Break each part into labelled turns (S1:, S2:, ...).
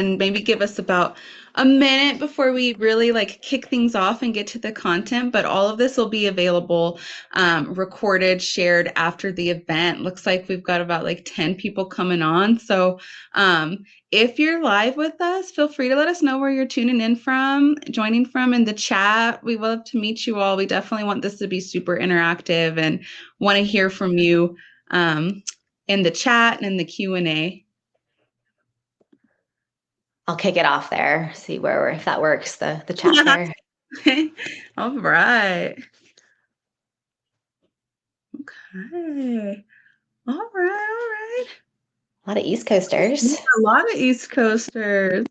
S1: and maybe give us about a minute before we really like kick things off and get to the content. But all of this will be available, recorded, shared after the event. Looks like we've got about like 10 people coming on. So if you're live with us, feel free to let us know where you're tuning in from, joining from in the chat. We love to meet you all. We definitely want this to be super interactive and want to hear from you in the chat and in the Q&A.
S2: I'll kick it off there, see if that works, the chat there.
S1: All right. Okay. All right.
S2: A lot of East Coasters.
S1: A lot of East Coasters.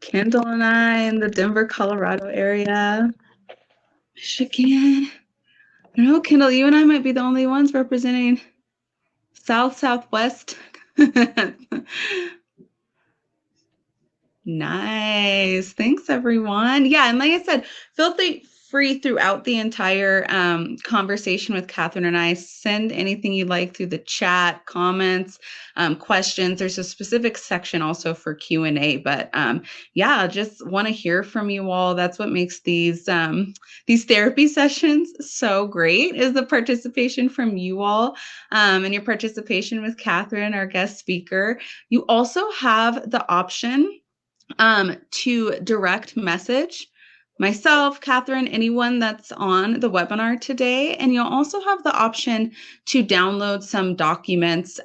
S1: Kendall and I in the Denver, Colorado area. Michigan. I don't know, Kendall, you and I might be the only ones representing Southwest. Nice. Thanks, everyone. Yeah, and like I said, feel free throughout the entire conversation with Kathryn and I. Send anything you like through the chat, comments, questions. There's a specific section also for Q&A, but yeah, just want to hear from you all. That's what makes these therapy sessions so great, is the participation from you all, and your participation with Kathryn, our guest speaker. You also have the option to direct message myself, Kathryn, anyone that's on the webinar today. And you'll also have the option to download some documents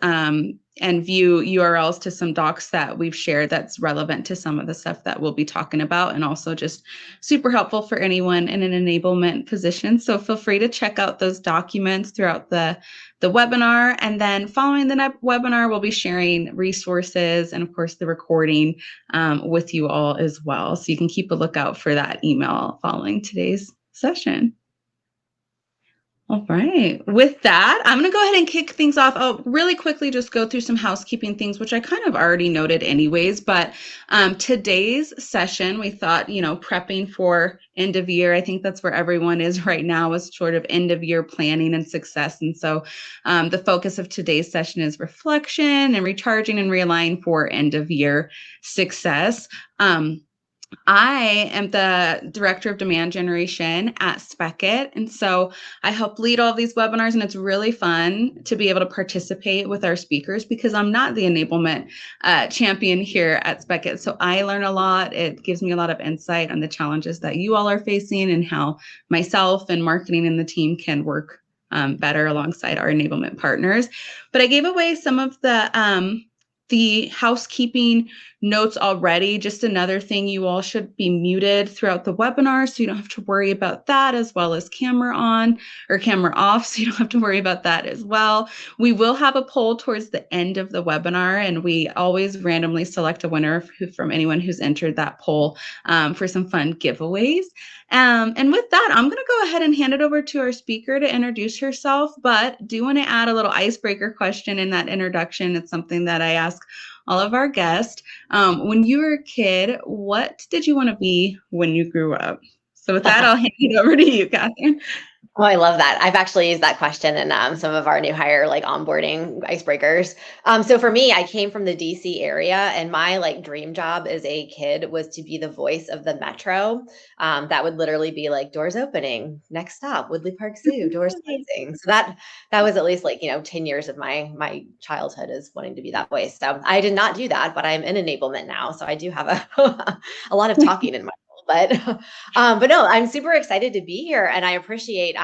S1: and view URLs to some docs that we've shared that's relevant to some of the stuff that we'll be talking about, and also just super helpful for anyone in an enablement position. So feel free to check out those documents throughout the webinar. And then following the webinar, we'll be sharing resources and, of course, the recording with you all as well. So you can keep a lookout for that email following today's session. All right. With that, I'm going to go ahead and kick things off. I'll really quickly just go through some housekeeping things, which I kind of already noted anyways. But today's session, we thought, prepping for end of year. I think that's where everyone is right now, is sort of end of year planning and success. And so the focus of today's session is reflection and recharging and realign for end of year success. I am the director of demand generation at Speckit. And so I help lead all of these webinars, and it's really fun to be able to participate with our speakers because I'm not the enablement champion here at Speckit. So I learn a lot. It gives me a lot of insight on the challenges that you all are facing and how myself and marketing and the team can work better alongside our enablement partners. But I gave away some of the housekeeping notes already. Just another thing, you all should be muted throughout the webinar, so you don't have to worry about that, as well as camera on or camera off, so you don't have to worry about that as well. We will have a poll towards the end of the webinar, and we always randomly select a winner from anyone who's entered that poll for some fun giveaways. And with that, I'm going to go ahead and hand it over to our speaker to introduce herself, but do want to add a little icebreaker question in that introduction. It's something that I ask all of our guests. When you were a kid, what did you want to be when you grew up? So with that, I'll hand it over to you, Kathryn.
S2: Oh, I love that. I've actually used that question in some of our new hire onboarding icebreakers. So for me, I came from the DC area, and my dream job as a kid was to be the voice of the metro. That would literally be doors opening, next stop, Woodley Park Zoo, doors closing. So that was at least 10 years of my childhood is wanting to be that voice. So I did not do that, but I'm in enablement now, so I do have a lot of talking in my but no, I'm super excited to be here, and I appreciate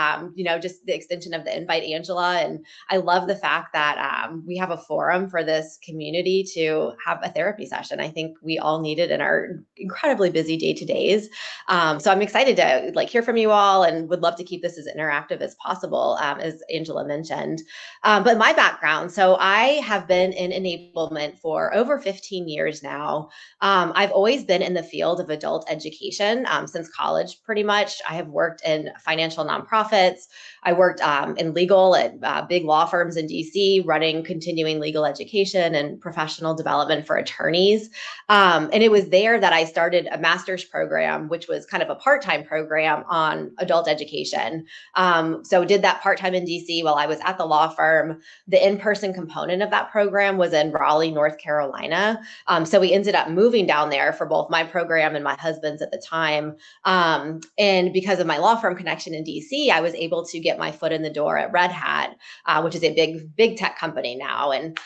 S2: just the extension of the invite, Angela. And I love the fact that we have a forum for this community to have a therapy session. I think we all need it in our incredibly busy day-to-days. So I'm excited to hear from you all, and would love to keep this as interactive as possible, as Angela mentioned. But my background, so I have been in enablement for over 15 years now. I've always been in the field of adult education. education since college, pretty much. I have worked in financial nonprofits. I worked in legal at big law firms in DC, running continuing legal education and professional development for attorneys. And it was there that I started a master's program, which was kind of a part-time program on adult education. So did that part-time in DC while I was at the law firm. The in-person component of that program was in Raleigh, North Carolina. So we ended up moving down there for both my program and my husband's at the time. And because of my law firm connection in DC, I was able to get my foot in the door at Red Hat, which is a big tech company now. And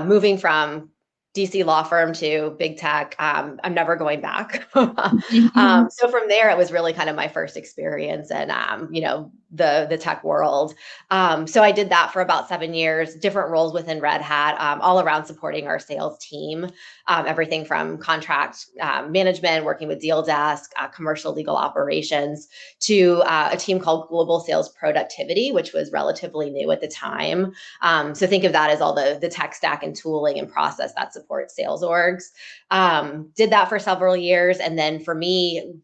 S2: moving from DC law firm to big tech, I'm never going back. So from there, it was really kind of my first experience in, the tech world. So I did that for about 7 years, different roles within Red Hat, all around supporting our sales team, everything from contract management, working with deal desk, commercial legal operations, to a team called Global Sales Productivity, which was relatively new at the time. So think of that as all the tech stack and tooling and process that supports sales orgs. Did that for several years. And then for me,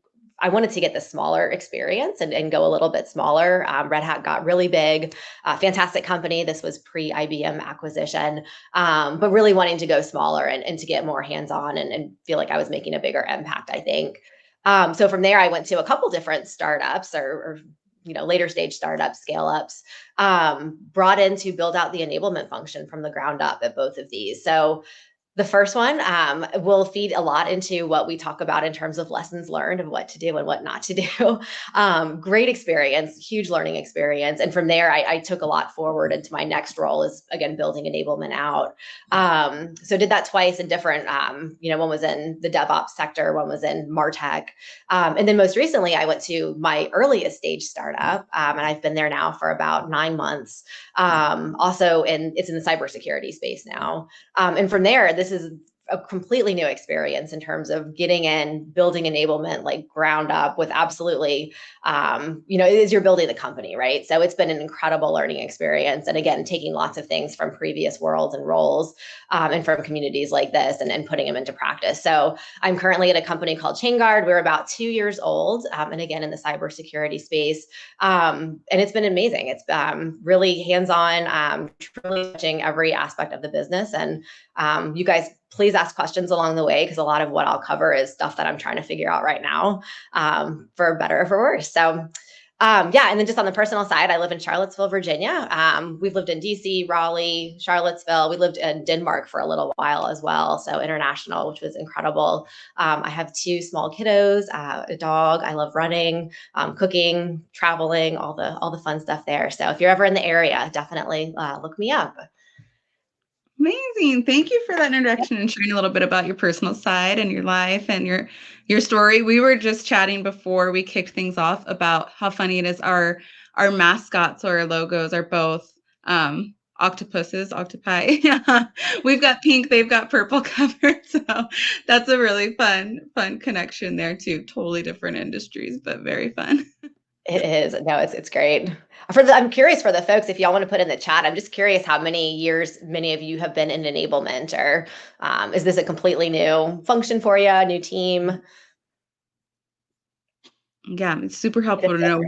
S2: I wanted to get the smaller experience and go a little bit smaller. Red Hat got really big, fantastic company. This was pre-IBM acquisition, but really wanting to go smaller and to get more hands-on and feel like I was making a bigger impact, I think. So from there, I went to a couple different startups or later stage startups, scale ups, brought in to build out the enablement function from the ground up at both of these. So the first one will feed a lot into what we talk about in terms of lessons learned of what to do and what not to do. Great experience, huge learning experience. And from there, I took a lot forward into my next role is, again, building enablement out. So did that twice in different, one was in the DevOps sector, one was in MarTech. And then most recently, I went to my earliest stage startup, and I've been there now for about 9 months. Also, it's in the cybersecurity space now. And from there, this is a completely new experience in terms of getting in, building enablement like ground up with absolutely, as you're building the company, right? So it's been an incredible learning experience. And again, taking lots of things from previous worlds and roles and from communities like this and putting them into practice. So I'm currently at a company called Chainguard. We're about 2 years old. And again, in the cybersecurity space. And it's been amazing. It's really hands-on, truly touching every aspect of the business. And you guys, please ask questions along the way because a lot of what I'll cover is stuff that I'm trying to figure out right now, for better or for worse. So, and then just on the personal side, I live in Charlottesville, Virginia. We've lived in DC, Raleigh, Charlottesville. We lived in Denmark for a little while as well, so international, which was incredible. I have 2 small kiddos, a dog. I love running, cooking, traveling, all the fun stuff there. So if you're ever in the area, definitely look me up.
S1: Amazing. Thank you for that introduction and sharing a little bit about your personal side and your life and your story. We were just chatting before we kicked things off about how funny it is. Our mascots or our logos are both octopuses, octopi. Yeah. We've got pink, they've got purple covered. So that's a really fun connection there too. Totally different industries, but very fun.
S2: It is. No, it's great. I'm curious for the folks, if y'all want to put in the chat, I'm just curious how many years many of you have been in enablement, or is this a completely new function for you, a new team?
S1: Yeah, it's super helpful to know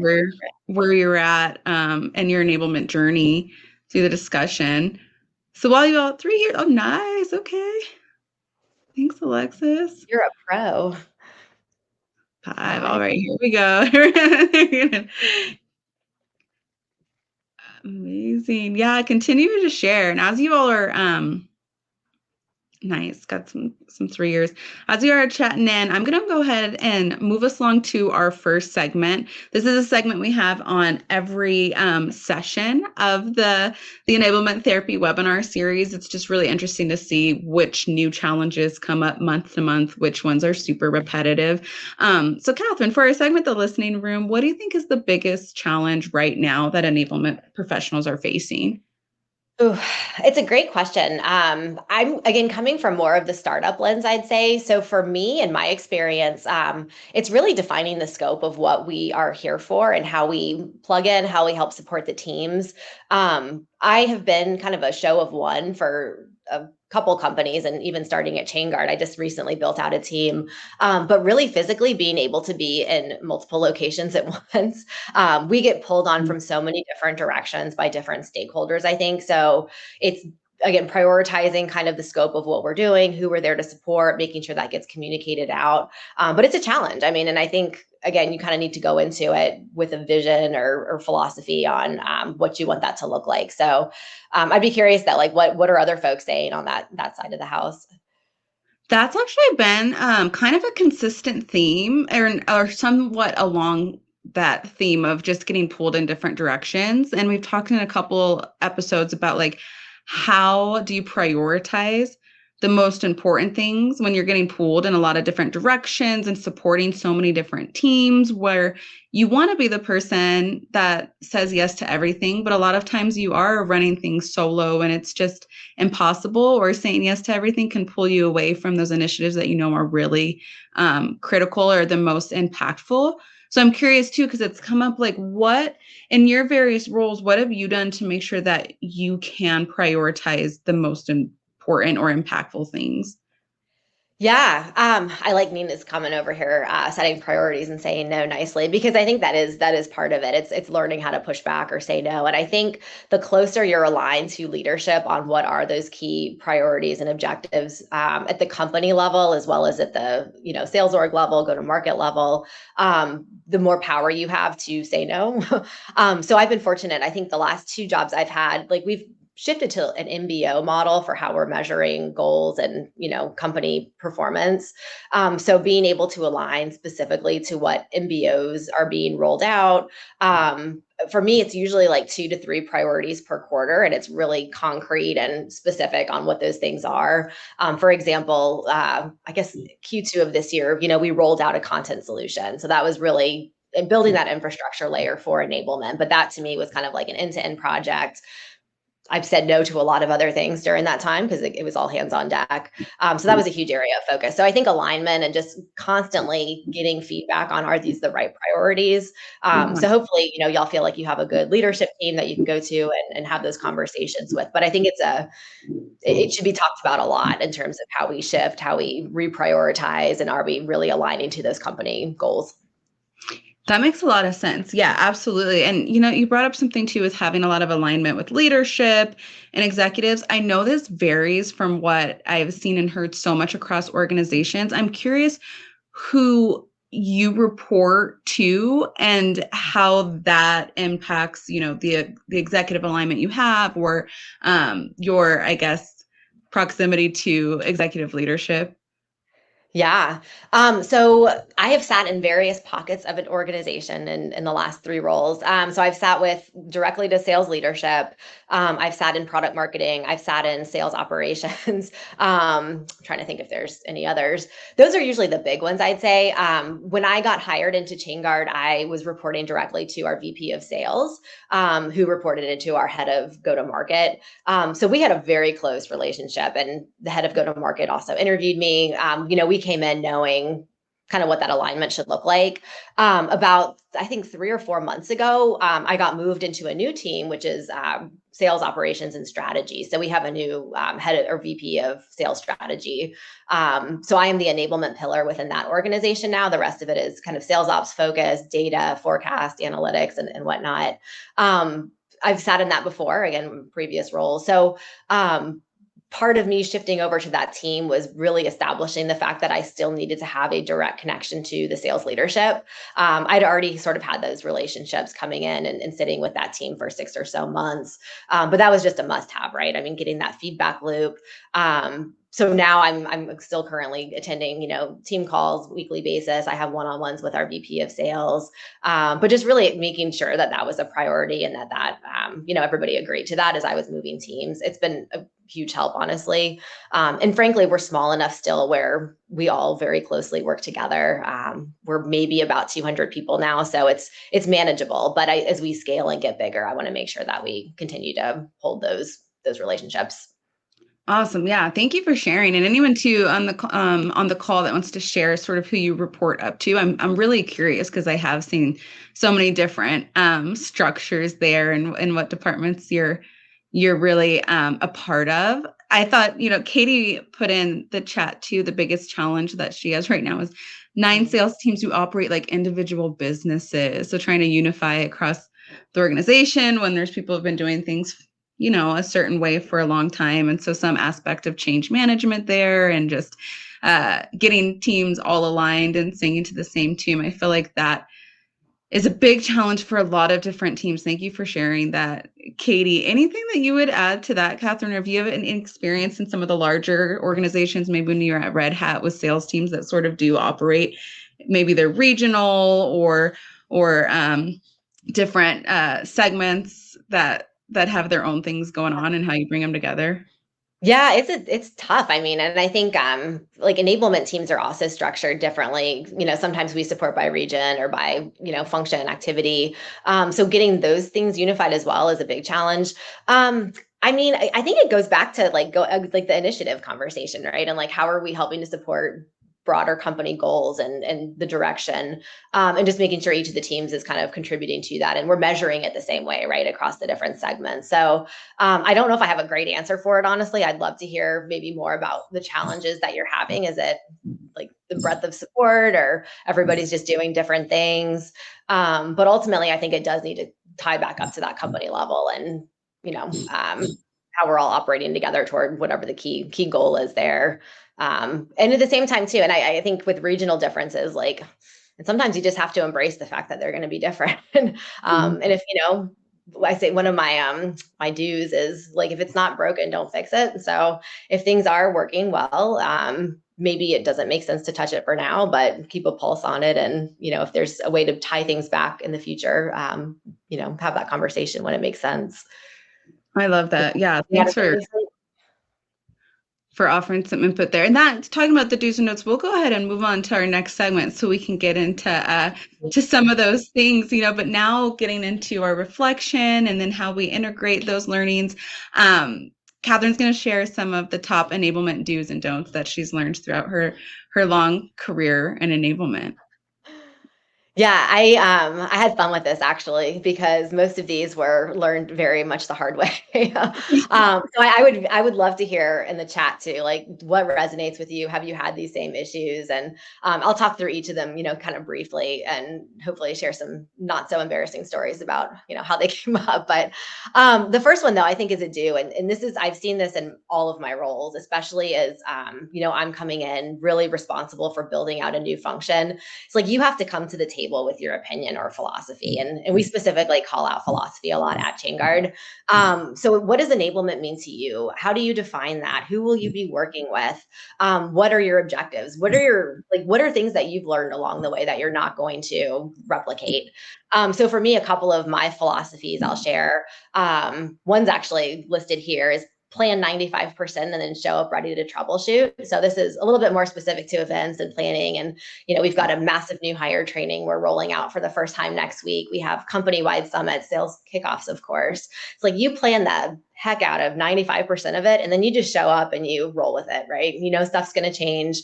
S1: where you're at and your enablement journey through the discussion. So while you all 3 years, oh, nice. Okay. Thanks, Alexis.
S2: You're a pro.
S1: 5. All right, here we go. Amazing. Yeah, continue to share. And as you all are nice, got some 3 years. As we are chatting in, I'm going to go ahead and move us along to our first segment. This is a segment we have on every session of the Enablement Therapy webinar series. It's just really interesting to see which new challenges come up month to month, which ones are super repetitive. So Kathryn, for our segment, The Listening Room, what do you think is the biggest challenge right now that enablement professionals are facing?
S2: Ooh, it's a great question. I'm again coming from more of the startup lens, I'd say. So for me and my experience, it's really defining the scope of what we are here for and how we plug in, how we help support the teams. I have been kind of a show of one for a couple companies and even starting at Chainguard, I just recently built out a team. But really physically being able to be in multiple locations at once, we get pulled on from so many different directions by different stakeholders, I think. So it's, again, prioritizing kind of the scope of what we're doing, who we're there to support, making sure that gets communicated out. But it's a challenge. I mean, and I think, again, you kind of need to go into it with a vision or philosophy on what you want that to look like. So I'd be curious that, like, what are other folks saying on that side of the house?
S1: That's actually been kind of a consistent theme, or somewhat along that theme of just getting pulled in different directions. And we've talked in a couple episodes about like how do you prioritize the most important things when you're getting pulled in a lot of different directions and supporting so many different teams, where you want to be the person that says yes to everything, but a lot of times you are running things solo and it's just impossible, or saying yes to everything can pull you away from those initiatives that you know are really critical or the most impactful. So I'm curious too, because it's come up, like, what in your various roles, what have you done to make sure that you can prioritize the most important or impactful things?
S2: Yeah, I like Nina's comment over here, setting priorities and saying no nicely, because I think that is part of it. It's learning how to push back or say no. And I think the closer you're aligned to leadership on what are those key priorities and objectives, at the company level as well as at the sales org level, go to market level, the more power you have to say no. So I've been fortunate. I think the last two jobs I've had, like, we've shifted to an MBO model for how we're measuring goals and company performance. So being able to align specifically to what MBOs are being rolled out. For me, it's usually like 2 to 3 priorities per quarter, and it's really concrete and specific on what those things are. For example, I guess Q2 of this year, we rolled out a content solution. So that was really and building that infrastructure layer for enablement. But that to me was kind of like an end-to-end project. I've said no to a lot of other things during that time because it was all hands on deck. So that was a huge area of focus. So I think alignment and just constantly getting feedback on, are these the right priorities? So hopefully, y'all feel like you have a good leadership team that you can go to and have those conversations with. But I think it should be talked about a lot in terms of how we shift, how we reprioritize, and are we really aligning to those company goals?
S1: That makes a lot of sense. Yeah, absolutely. And you brought up something too, with having a lot of alignment with leadership and executives. I know this varies from what I've seen and heard so much across organizations. I'm curious who you report to and how that impacts, the executive alignment you have, or your, I guess, proximity to executive leadership.
S2: Yeah. So I have sat in various pockets of an organization in the last 3 roles. So I've sat with directly to sales leadership. I've sat in product marketing. I've sat in sales operations. Trying to think if there's any others. Those are usually the big ones, I'd say. When I got hired into Chainguard, I was reporting directly to our VP of sales, who reported into our head of go-to-market. So we had a very close relationship, and the head of go-to-market also interviewed me. We came in knowing kind of what that alignment should look like. About, I think, 3 or 4 months ago, I got moved into a new team, which is sales operations and strategy. So we have a new head or VP of sales strategy. So I am the enablement pillar within that organization now. The rest of it is kind of sales ops focused, data, forecast, analytics, and whatnot. I've sat in that before, again, previous roles. So part of me shifting over to that team was really establishing the fact that I still needed to have a direct connection to the sales leadership. I'd already sort of had those relationships coming in and sitting with that team for 6 or so months. But that was just a must have, right? I mean, getting that feedback loop. So now I'm still currently attending, team calls weekly basis. I have one-on-ones with our VP of sales, but just really making sure that that was a priority and that everybody agreed to that as I was moving teams. It's been a huge help, honestly. And frankly, we're small enough still where we all very closely work together. We're maybe about 200 people now, so it's manageable. But as we scale and get bigger, I want to make sure that we continue to hold those relationships.
S1: Awesome. Yeah. Thank you for sharing. And anyone too on the call that wants to share sort of who you report up to. I'm really curious because I have seen so many different structures there and what departments you're really a part of. I thought, Katie put in the chat too, the biggest challenge that she has right now is 9 sales teams who operate like individual businesses. So trying to unify across the organization when there's people who've been doing things, a certain way for a long time. And so some aspect of change management there and just getting teams all aligned and singing to the same tune. I feel like that is a big challenge for a lot of different teams. Thank you for sharing that, Katie. Anything that you would add to that, Kathryn? Or if you have an experience in some of the larger organizations, maybe when you're at Red Hat with sales teams that sort of do operate, maybe they're regional or different segments that have their own things going on, and how you bring them together?
S2: Yeah, it's tough. I mean, and I think like enablement teams are also structured differently. Sometimes we support by region or by, function activity. So getting those things unified as well is a big challenge. I mean, I think it goes back to like like the initiative conversation, right? And like how are we helping to support broader company goals and the direction, and just making sure each of the teams is kind of contributing to that, and we're measuring it the same way, right, across the different segments. So I don't know if I have a great answer for it, honestly. I'd love to hear maybe more about the challenges that you're having. Is it like the breadth of support, or everybody's just doing different things? But ultimately, I think it does need to tie back up to that company level, and how we're all operating together toward whatever the key goal is there. And at the same time too, and I think with regional differences, like, and sometimes you just have to embrace the fact that they're going to be different. And if I say one of my dues is like, if it's not broken, don't fix it. So if things are working well, maybe it doesn't make sense to touch it for now, but keep a pulse on it. And if there's a way to tie things back in the future, have that conversation when it makes sense.
S1: I love that. Yeah, thanks for offering some input there. And that, talking about the do's and don'ts, we'll go ahead and move on to our next segment so we can get into to some of those things, but now getting into our reflection and then how we integrate those learnings. Kathryn's going to share some of the top enablement do's and don'ts that she's learned throughout her long career in enablement.
S2: Yeah, I had fun with this actually, because most of these were learned very much the hard way. So I would love to hear in the chat too, like what resonates with you. Have you had these same issues? And I'll talk through each of them, kind of briefly, and hopefully share some not so embarrassing stories about how they came up. But the first one though, I think is a do, and this is, I've seen this in all of my roles, especially as I'm coming in really responsible for building out a new function. It's like you have to come to the table with your opinion or philosophy. And we specifically call out philosophy a lot at Chainguard. So what does enablement mean to you? How do you define that? Who will you be working with? What are your objectives? What are things that you've learned along the way that you're not going to replicate? So for me, a couple of my philosophies I'll share. One's actually listed here is plan 95% and then show up ready to troubleshoot. So this is a little bit more specific to events and planning. And, we've got a massive new hire training we're rolling out for the first time next week. We have company-wide summits, sales kickoffs, of course. It's like you plan the heck out of 95% of it, and then you just show up and you roll with it, right? Stuff's going to change.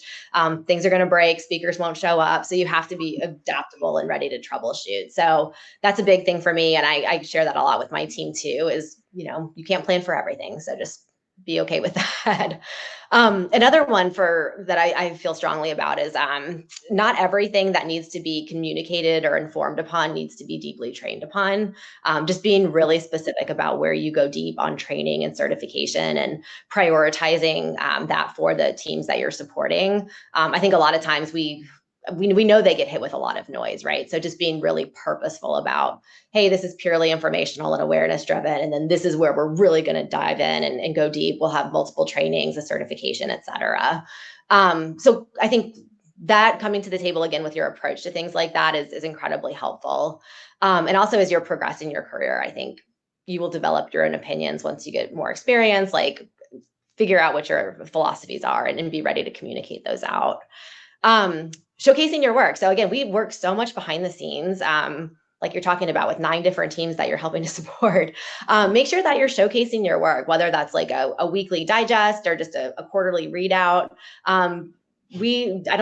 S2: Things are going to break. Speakers won't show up. So you have to be adaptable and ready to troubleshoot. So that's a big thing for me. And I share that a lot with my team too, is, you can't plan for everything. So just be okay with that. Another one that I feel strongly about is not everything that needs to be communicated or informed upon needs to be deeply trained upon. Just being really specific about where you go deep on training and certification, and prioritizing that for the teams that you're supporting. I think a lot of times we know they get hit with a lot of noise, right? So just being really purposeful about, hey, this is purely informational and awareness driven. And then this is where we're really going to dive in and go deep. We'll have multiple trainings, a certification, et cetera. So I think that coming to the table again with your approach to things like that is incredibly helpful. And also as you're progressing your career, I think you will develop your own opinions once you get more experience, like figure out what your philosophies are and be ready to communicate those out. Showcasing your work. So again, we work so much behind the scenes, like you're talking about with 9 different teams that you're helping to support. Make sure that you're showcasing your work, whether that's like a weekly digest or just a quarterly readout. I don't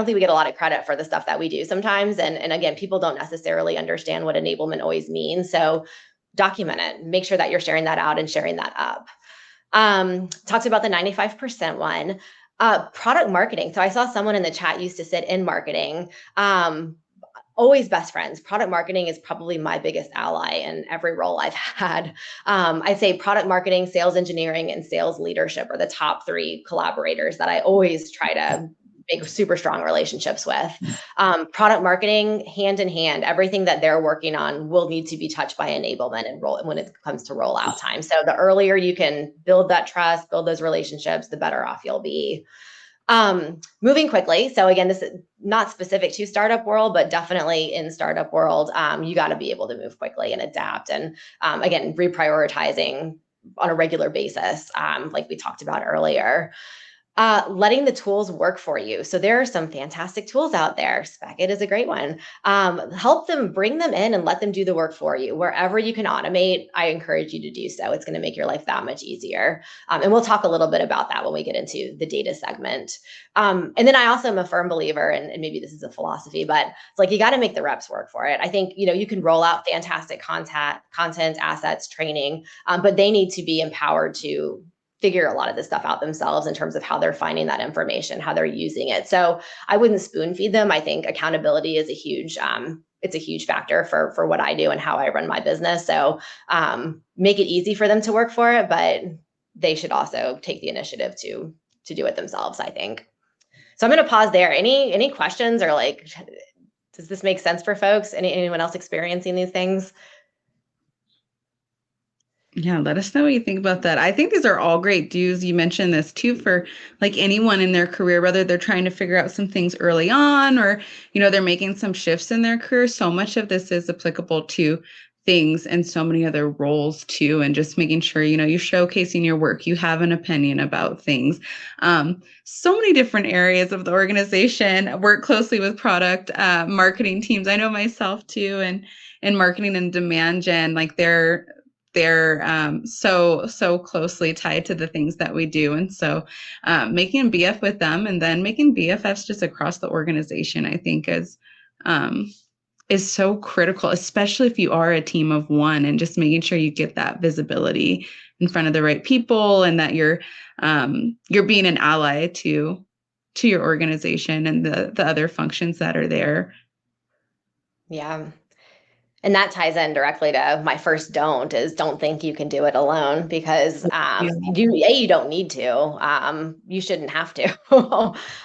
S2: think we get a lot of credit for the stuff that we do sometimes. And again, people don't necessarily understand what enablement always means. So document it, make sure that you're sharing that out and sharing that up. Talked about the 95% one. Product marketing. So I saw someone in the chat used to sit in marketing. Always best friends. Product marketing is probably my biggest ally in every role I've had. I'd say product marketing, sales engineering, and sales leadership are the top three collaborators that I always try to make super strong relationships with. Product marketing, hand in hand, everything that they're working on will need to be touched by enablement and roll when it comes to rollout time. So the earlier you can build that trust, build those relationships, the better off you'll be. Moving quickly. So again, this is not specific to startup world, but definitely in startup world, you got to be able to move quickly and adapt. And again, reprioritizing on a regular basis, like we talked about earlier. Letting the tools work for you. So there are some fantastic tools out there. Speckit is a great one. Help them, bring them in and let them do the work for you. Wherever you can automate, I encourage you to do so. It's going to make your life that much easier. And we'll talk a little bit about that when we get into the data segment. And then I also am a firm believer, and maybe this is a philosophy, but it's like you got to make the reps work for it. I think, you can roll out fantastic content, assets, training, but they need to be empowered to figure a lot of this stuff out themselves in terms of how they're finding that information, how they're using it. So I wouldn't spoon feed them. I think accountability is a huge factor for what I do and how I run my business. So make it easy for them to work for it, but they should also take the initiative to do it themselves, I think. So I'm going to pause there. Any questions, or like, does this make sense for folks? Anyone else experiencing these things?
S1: Yeah, let us know what you think about that. I think these are all great dues. You mentioned this too for like anyone in their career, whether they're trying to figure out some things early on or, they're making some shifts in their career. So much of this is applicable to things and so many other roles too. And just making sure, you're showcasing your work, you have an opinion about things. So many different areas of the organization. Work closely with product marketing teams. I know myself too, and marketing and demand gen, like they're so closely tied to the things that we do. And so making a BF with them and then making BFFs just across the organization, I think is so critical, especially if you are a team of one, and just making sure you get that visibility in front of the right people and that you're being an ally to your organization and the other functions that are there.
S2: Yeah. And that ties in directly to my first don't think you can do it alone, because you don't need to. You shouldn't have to.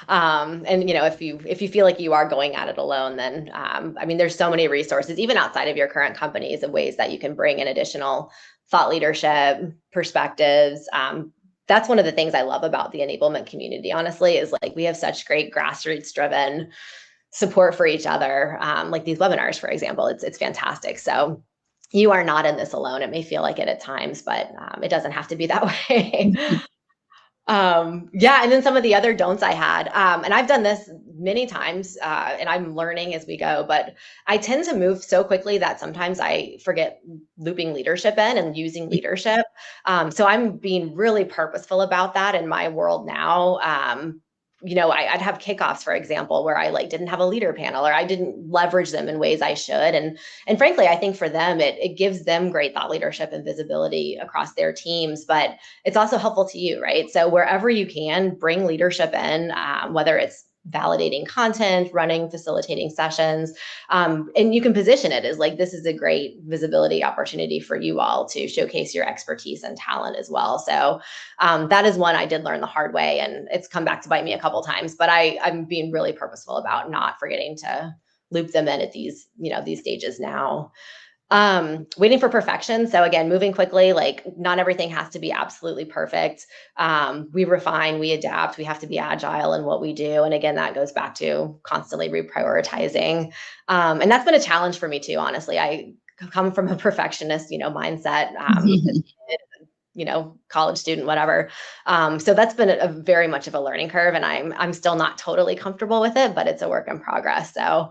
S2: And if you feel like you are going at it alone, then there's so many resources, even outside of your current companies, of ways that you can bring in additional thought leadership perspectives. That's one of the things I love about the enablement community, honestly, is like we have such great grassroots driven support for each other, like these webinars, for example. It's fantastic. So you are not in this alone. It may feel like it at times, but it doesn't have to be that way. And then some of the other don'ts I had, and I've done this many times, and I'm learning as we go, but I tend to move so quickly that sometimes I forget looping leadership in and using leadership. So I'm being really purposeful about that in my world now. I'd have kickoffs, for example, where I didn't have a leader panel, or I didn't leverage them in ways I should. And frankly, I think for them, it gives them great thought leadership and visibility across their teams, but it's also helpful to you, right? So wherever you can, bring leadership in, whether it's validating content, facilitating sessions, and you can position it as like, this is a great visibility opportunity for you all to showcase your expertise and talent as well. So that is one I did learn the hard way, and it's come back to bite me a couple times, but I'm being really purposeful about not forgetting to loop them in at these stages now. Waiting for perfection. So again, moving quickly, like not everything has to be absolutely perfect. We refine, we adapt, we have to be agile in what we do. And again, that goes back to constantly reprioritizing. And that's been a challenge for me too, honestly. I come from a perfectionist, mindset, college student, whatever. So that's been a very much of a learning curve, and I'm still not totally comfortable with it, but it's a work in progress. So,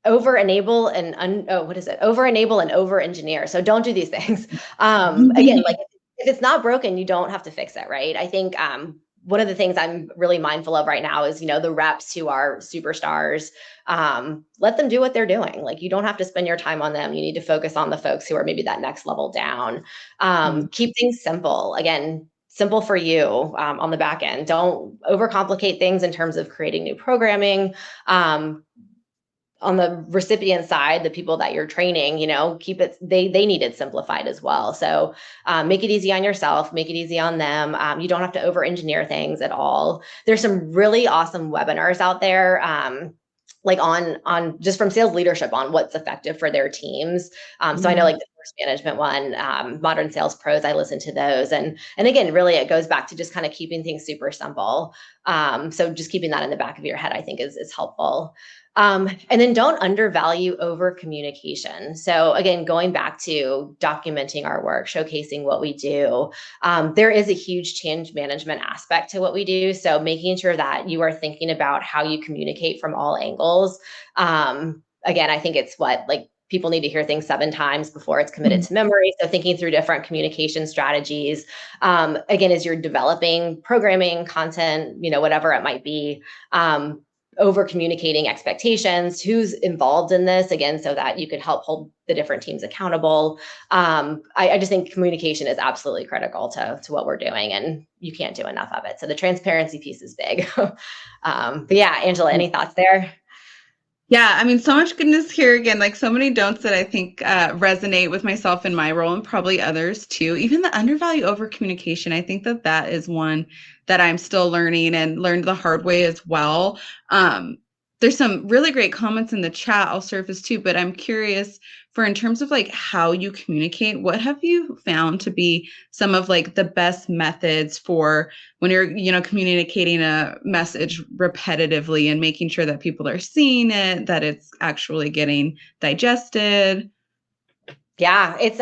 S2: over enable and over engineer. So don't do these things. Again, like if it's not broken, you don't have to fix it, right? I think one of the things I'm really mindful of right now is, the reps who are superstars, let them do what they're doing. Like, you don't have to spend your time on them. You need to focus on the folks who are maybe that next level down. Keep things simple. Again, simple for you, on the back end. Don't overcomplicate things in terms of creating new programming. On the recipient side, the people that you're training, keep it, they need it simplified as well. So make it easy on yourself, make it easy on them. You don't have to over engineer things at all. There's some really awesome webinars out there. Like on just from sales leadership on what's effective for their teams. So I know, like, the first management one, Modern Sales Pros, I listen to those. And again, really it goes back to just kind of keeping things super simple. So just keeping that in the back of your head, I think is helpful. And then don't undervalue over communication. So again, going back to documenting our work, showcasing what we do, there is a huge change management aspect to what we do. So making sure that you are thinking about how you communicate from all angles. Again, I think it's people need to hear things 7 times before it's committed to memory. So thinking through different communication strategies, again, as you're developing programming content, whatever it might be, over communicating expectations, who's involved in this, again, so that you could help hold the different teams accountable. I just think communication is absolutely critical to what we're doing, and you can't do enough of it. So the transparency piece is big. But yeah, Angela, any thoughts there?
S1: Yeah, I mean, so much goodness here again, like so many don'ts that I think resonate with myself in my role and probably others too. Even the undervalue over communication, I think that is one that I'm still learning and learned the hard way as well. There's some really great comments in the chat I'll surface too, but I'm curious for in terms of like how you communicate, what have you found to be some of like the best methods for when you're, communicating a message repetitively and making sure that people are seeing it, that it's actually getting digested?
S2: Yeah, it's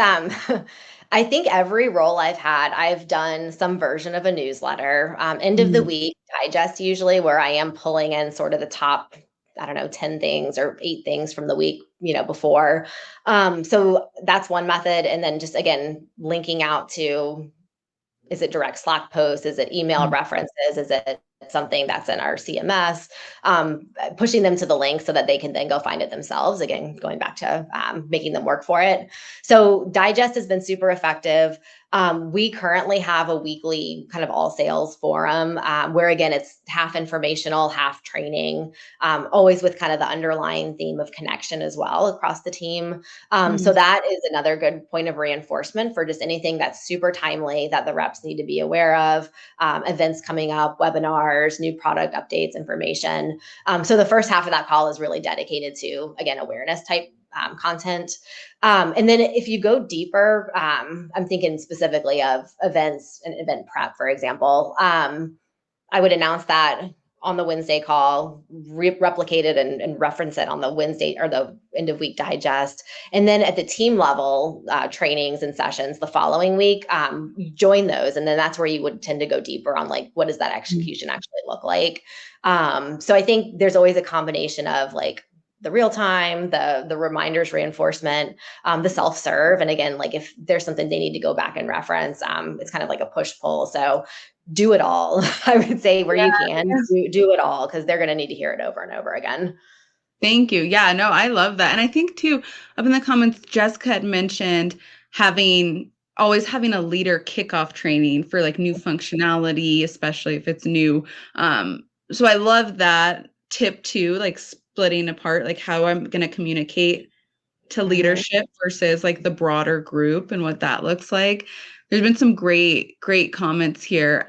S2: I think every role I've had, I've done some version of a newsletter, end of the week digest usually, where I am pulling in sort of the top, I don't know, 10 things or 8 things from the week, before. So that's one method. And then just again, linking out to, is it direct Slack posts? Is it email references? Is it something that's in our CMS? Pushing them to the link so that they can then go find it themselves. Again, going back to making them work for it. So Digest has been super effective. We currently have a weekly kind of all sales forum where, again, it's half informational, half training, always with kind of the underlying theme of connection as well across the team. So that is another good point of reinforcement for just anything that's super timely that the reps need to be aware of, events coming up, webinars, new product updates, information. So the first half of that call is really dedicated to, again, awareness type content. And then if you go deeper, I'm thinking specifically of events and event prep, for example. I would announce that on the Wednesday call, replicate it and reference it on the Wednesday or the end of week digest. And then at the team level trainings and sessions the following week, join those. And then that's where you would tend to go deeper on like, what does that execution actually look like? So I think there's always a combination of like the real time, the reminders, reinforcement, the self-serve. And again, like if there's something they need to go back and reference, it's kind of like a push-pull. So do it all. I would say where you can do it all, because they're going to need to hear it over and over again.
S1: Thank you. Yeah, no, I love that. And I think too, up in the comments, Jessica had mentioned always having a leader kickoff training for like new functionality, especially if it's new. So I love that tip too, like splitting apart, like how I'm going to communicate to leadership versus like the broader group and what that looks like. There's been some great comments here.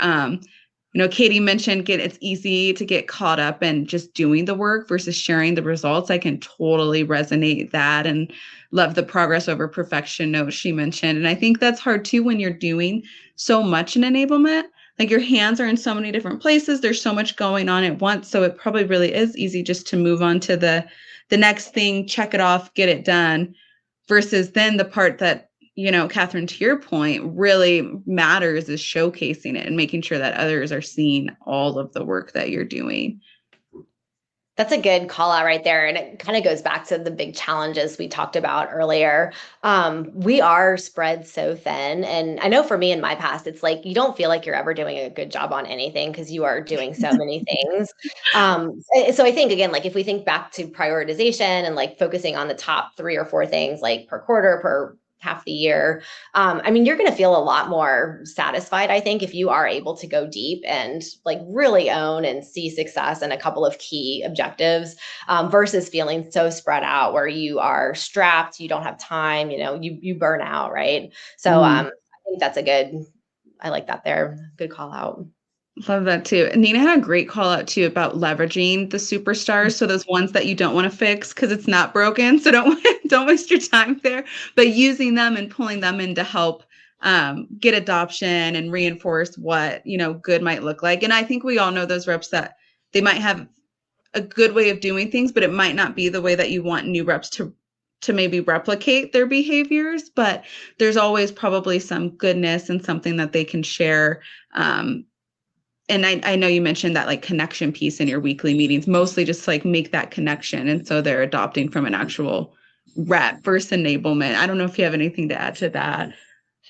S1: Katie mentioned it's easy to get caught up in just doing the work versus sharing the results. I can totally resonate that and love the progress over perfection note she mentioned. And I think that's hard too when you're doing so much in enablement. Like your hands are in so many different places. There's so much going on at once. So it probably really is easy just to move on to the next thing, check it off, get it done, versus then the part that, Kathryn, to your point, really matters is showcasing it and making sure that others are seeing all of the work that you're doing.
S2: That's a good call out right there. And it kind of goes back to the big challenges we talked about earlier. We are spread so thin. And I know for me in my past, it's like you don't feel like you're ever doing a good job on anything because you are doing so many things. So I think, again, like if we think back to prioritization and like focusing on the top 3 or 4 things like per quarter, per half the year, I mean, you're going to feel a lot more satisfied, I think, if you are able to go deep and like really own and see success in a couple of key objectives, versus feeling so spread out where you are strapped, you don't have time, you burn out, right? So
S1: Mm.
S2: I think I like that there. Good call out.
S1: Love that too. And Nina had a great call out too about leveraging the superstars. So those ones that you don't want to fix because it's not broken. So don't waste your time there. But using them and pulling them in to help get adoption and reinforce what good might look like. And I think we all know those reps that they might have a good way of doing things, but it might not be the way that you want new reps to maybe replicate their behaviors. But there's always probably some goodness and something that they can share. And I know you mentioned that like connection piece in your weekly meetings, mostly just like make that connection. And so they're adopting from an actual rep versus enablement. I don't know if you have anything to add to that.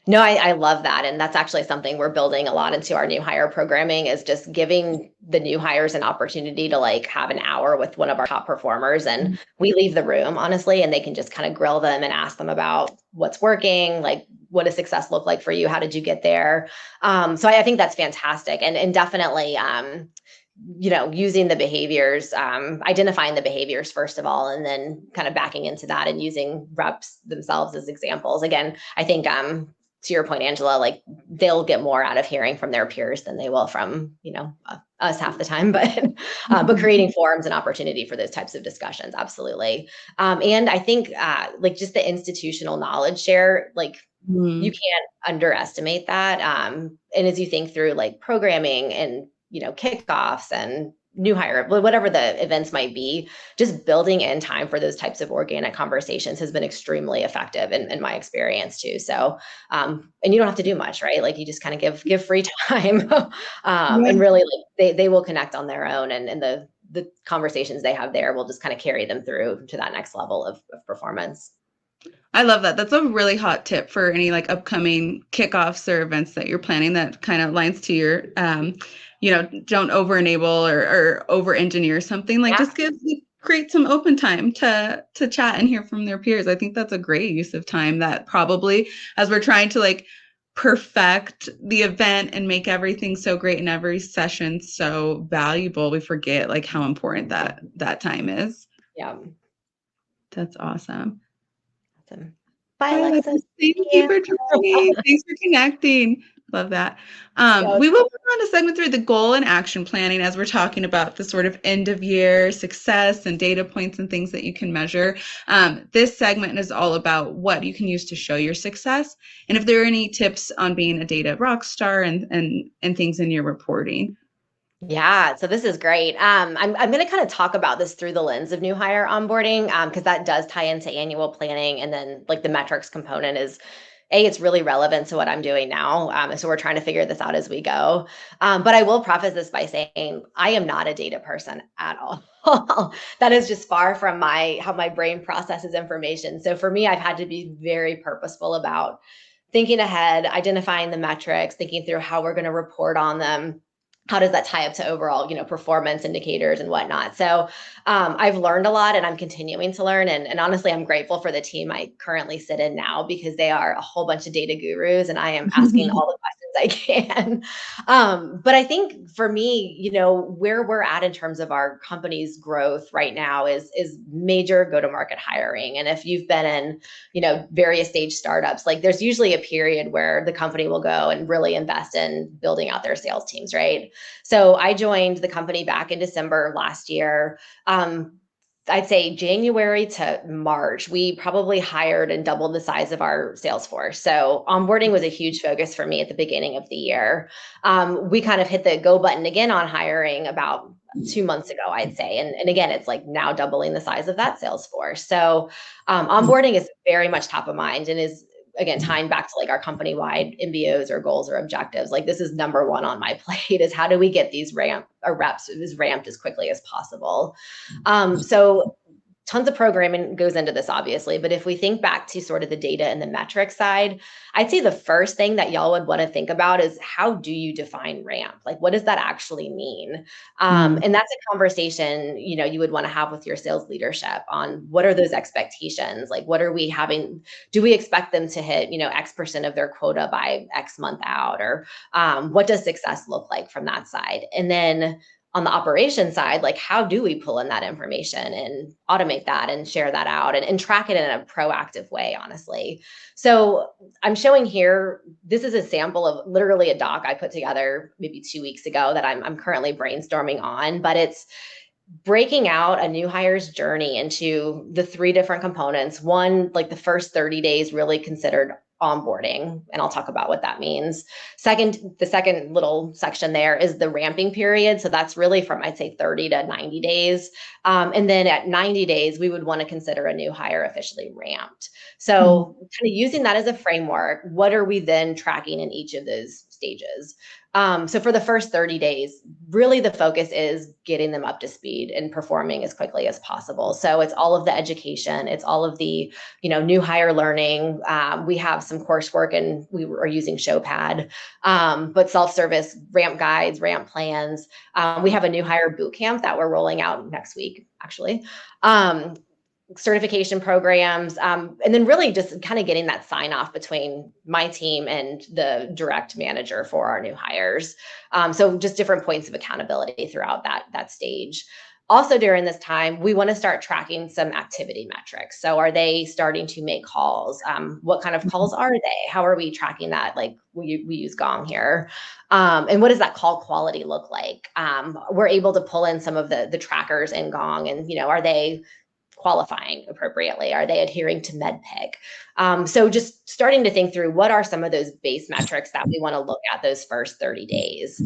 S2: No, I love that. And that's actually something we're building a lot into our new hire programming is just giving the new hires an opportunity to like have an hour with one of our top performers. And we leave the room, honestly, and they can just kind of grill them and ask them about what's working, like what does success look like for you? How did you get there? So I think that's fantastic. And definitely, using the behaviors, identifying the behaviors first of all, and then kind of backing into that and using reps themselves as examples. Again, I think to your point, Angela, like they'll get more out of hearing from their peers than they will from, us half the time, but creating forums and opportunity for those types of discussions. Absolutely. And I think like just the institutional knowledge share, like you can't underestimate that. And as you think through like programming and, kickoffs and new hire, whatever the events might be, just building in time for those types of organic conversations has been extremely effective in my experience too. So, and you don't have to do much, right? Like you just kind of give free time, and really like they will connect on their own, and the conversations they have there will just kind of carry them through to that next level of performance.
S1: I love that. That's a really hot tip for any like upcoming kickoffs or events that you're planning that kind of aligns to your, don't over enable or over engineer something like
S2: Yeah.
S1: just create some open time to chat and hear from their peers. I think that's a great use of time that probably as we're trying to like perfect the event and make everything so great in every session so valuable, we forget like how important that time is.
S2: Yeah.
S1: That's awesome.
S2: Awesome. Bye,
S1: Hi,
S2: Alexis.
S1: Alexis. Thank you for joining. Thanks for connecting. Love that. We will move on to segment 3, the goal and action planning, as we're talking about the sort of end of year success and data points and things that you can measure. This segment is all about what you can use to show your success, and if there are any tips on being a data rock star and things in your reporting.
S2: Yeah, so this is great. I'm going to kind of talk about this through the lens of new hire onboarding, because that does tie into annual planning, and then like the metrics component is it's really relevant to what I'm doing now. So we're trying to figure this out as we go. But I will preface this by saying I am not a data person at all. That is just far from how my brain processes information. So for me, I've had to be very purposeful about thinking ahead, identifying the metrics, thinking through how we're going to report on them. How does that tie up to overall, performance indicators and whatnot? So I've learned a lot and I'm continuing to learn. And honestly, I'm grateful for the team I currently sit in now because they are a whole bunch of data gurus and I am asking all the questions I can. But I think for me, where we're at in terms of our company's growth right now is major go-to-market hiring. And if you've been in, various stage startups, like there's usually a period where the company will go and really invest in building out their sales teams, right? So I joined the company back in December last year. I'd say January to March, we probably hired and doubled the size of our sales force. So onboarding was a huge focus for me at the beginning of the year. We kind of hit the go button again on hiring about 2 months ago, I'd say. And again, it's like now doubling the size of that sales force. So onboarding is very much top of mind and is again, tying back to like our company-wide MBOs or goals or objectives, like this is number one on my plate is how do we get these reps as ramped as quickly as possible. So tons of programming goes into this, obviously, but if we think back to sort of the data and the metric side, I'd say the first thing that y'all would want to think about is how do you define ramp? Like, what does that actually mean? And that's a conversation, you would want to have with your sales leadership on what are those expectations? Like, what are we having? Do we expect them to hit, X% of their quota by X month out? Or what does success look like from that side? And then on the operation side, like how do we pull in that information and automate that and share that out and track it in a proactive way, honestly. So I'm showing here, this is a sample of literally a doc I put together maybe 2 weeks ago that I'm currently brainstorming on, but it's breaking out a new hire's journey into the 3 different components. One, like the first 30 days really considered onboarding, and I'll talk about what that means. The second little section there is the ramping period. So that's really from, I'd say, 30 to 90 days. And then at 90 days, we would want to consider a new hire officially ramped. So kind of using that as a framework, what are we then tracking in each of those stages? So for the first 30 days, really the focus is getting them up to speed and performing as quickly as possible. So it's all of the education, it's all of the, new hire learning. We have some coursework and we are using Showpad, but self-service ramp guides, ramp plans. We have a new hire boot camp that we're rolling out next week, actually. Certification programs, and then really just kind of getting that sign off between my team and the direct manager for our new hires. So just different points of accountability throughout that stage. Also during this time, we want to start tracking some activity metrics. So are they starting to make calls? What kind of calls are they? How are we tracking that? Like we use Gong here. And what does that call quality look like? We're able to pull in some of the trackers in Gong and, are they qualifying appropriately? Are they adhering to MedPIC? So just starting to think through what are some of those base metrics that we want to look at those first 30 days.